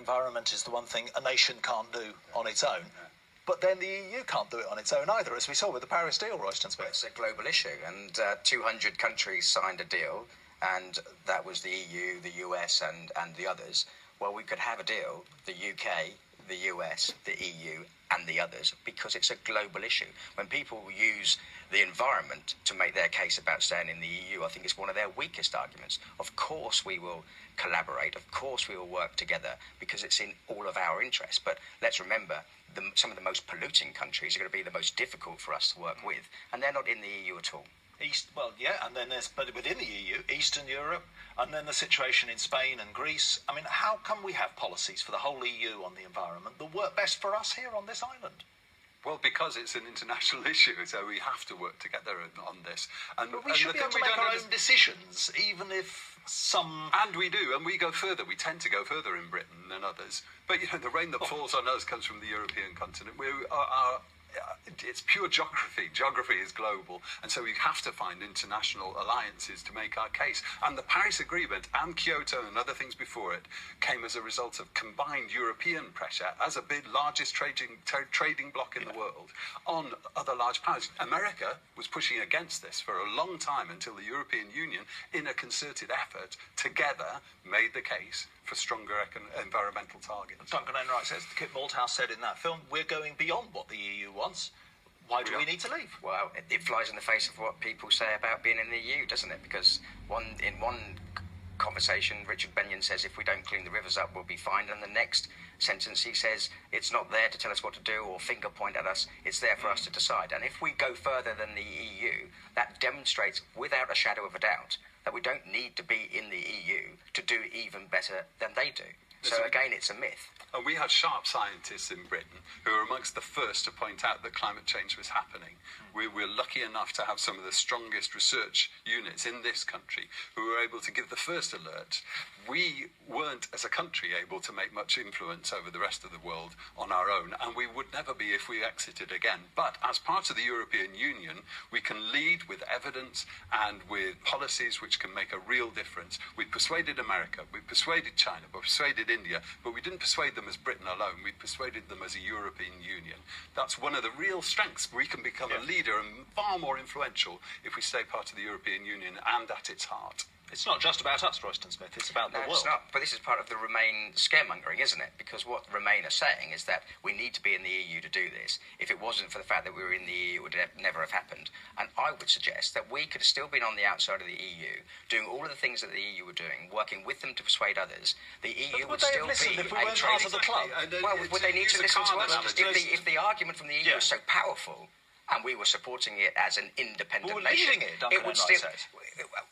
environment is the one thing a nation can't do on its own. But then the EU can't do it on its own either, as we saw with the Paris deal, Royston Smith. It's a global issue, and 200 countries signed a deal, and that was the EU, the US, and the others. Well, we could have a deal, the UK, the US, the EU, and the others, because it's a global issue. When people use the environment to make their case about staying in the EU, I think it's one of their weakest arguments. Of course we will collaborate, of course we will work together, because it's in all of our interests. But let's remember, some of the most polluting countries are going to be the most difficult for us to work with, and they're not in the EU at all. And then but within the EU, Eastern Europe, and then the situation in Spain and Greece. I mean, how come we have policies for the whole EU on the environment that work best for us here on this island? Well, because it's an international issue, so we have to work together on this. But we should be able to make our own decisions, even if some... And we do, and we go further. We tend to go further in Britain than others. But, the rain that falls on us comes from the European continent. It's pure geography. Geography is global, and so we have to find international alliances to make our case. And the Paris Agreement and Kyoto and other things before it came as a result of combined European pressure as a big, largest trading bloc in the world on other large powers. America was pushing against this for a long time until the European Union, in a concerted effort, together made the case for stronger environmental targets. Duncan Enright says, Kit Malthouse said in that film, we're going beyond what the EU wants. Why do we need to leave? Well, it flies in the face of what people say about being in the EU, doesn't it? Because in one conversation, Richard Benyon says, if we don't clean the rivers up, we'll be fine. And the next sentence, he says, it's not there to tell us what to do or finger point at us. It's there for us to decide. And if we go further than the EU, that demonstrates, without a shadow of a doubt, that we don't need to be in the EU to do even better than they do. So again, it's a myth. And we had sharp scientists in Britain who were amongst the first to point out that climate change was happening. We were lucky enough to have some of the strongest research units in this country who were able to give the first alert. We weren't, as a country, able to make much influence over the rest of the world on our own, and we would never be if we exited again. But as part of the European Union, we can lead with evidence and with policies which can make a real difference. We persuaded America, we persuaded China, we persuaded India, but we didn't persuade them as Britain alone. We persuaded them as a European Union. That's one of the real strengths. We can become a leader and far more influential if we stay part of the European Union and at its heart. It's not just about us, Royston Smith, it's about the world. It's not, but this is part of the Remain scaremongering, isn't it? Because what Remain are saying is that we need to be in the EU to do this. If it wasn't for the fact that we were in the EU, it would never have happened. And I would suggest that we could have still been on the outside of the EU, doing all of the things that the EU were doing, working with them to persuade others. The EU would still be if we weren't part of the club? Well, would they need to listen to us? If the argument from the EU was so powerful, and we were supporting it as an independent nation. Leading it, Duncan Enright says.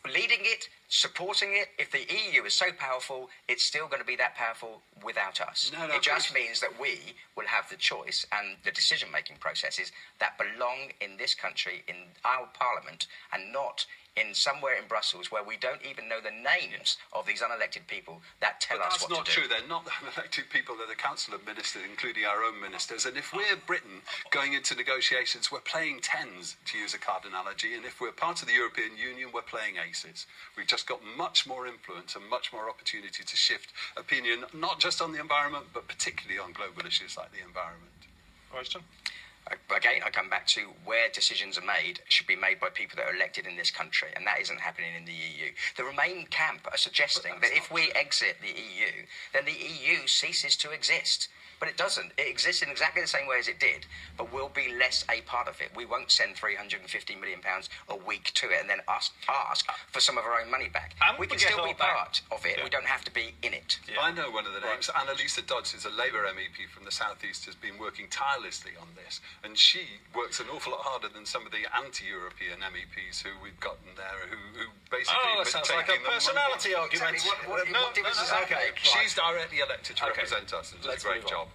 Leading it, supporting it. If the EU is so powerful, it's still going to be that powerful without us. It just means that we will have the choice and the decision-making processes that belong in this country, in our parliament, and not in somewhere in Brussels where we don't even know the names of these unelected people that tell us what to do. That's not true. They're not the unelected people. They're the Council of Ministers, including our own ministers. And if we're Britain going into negotiations, we're playing tens, to use a card analogy. And if we're part of the European Union, we're playing aces. We've just got much more influence and much more opportunity to shift opinion, not just on the environment, but particularly on global issues like the environment. Royston? Again, I come back to where decisions are made should be made by people that are elected in this country, and that isn't happening in the EU. The Remain camp are suggesting that if we exit the EU, then the EU ceases to exist. But it doesn't. It exists in exactly the same way as it did, but we'll be less a part of it. We won't send £350 million a week to it and then ask for some of our own money back. We can still be part of it. We don't have to be in it. I know one of the names. Annalisa Dodds is a Labour MEP from the South East, has been working tirelessly on this, and she works an awful lot harder than some of the anti-European MEPs who we've gotten there, who basically... Oh, that sounds like a personality argument. Exactly. Okay. She's directly elected to represent us and does a great job.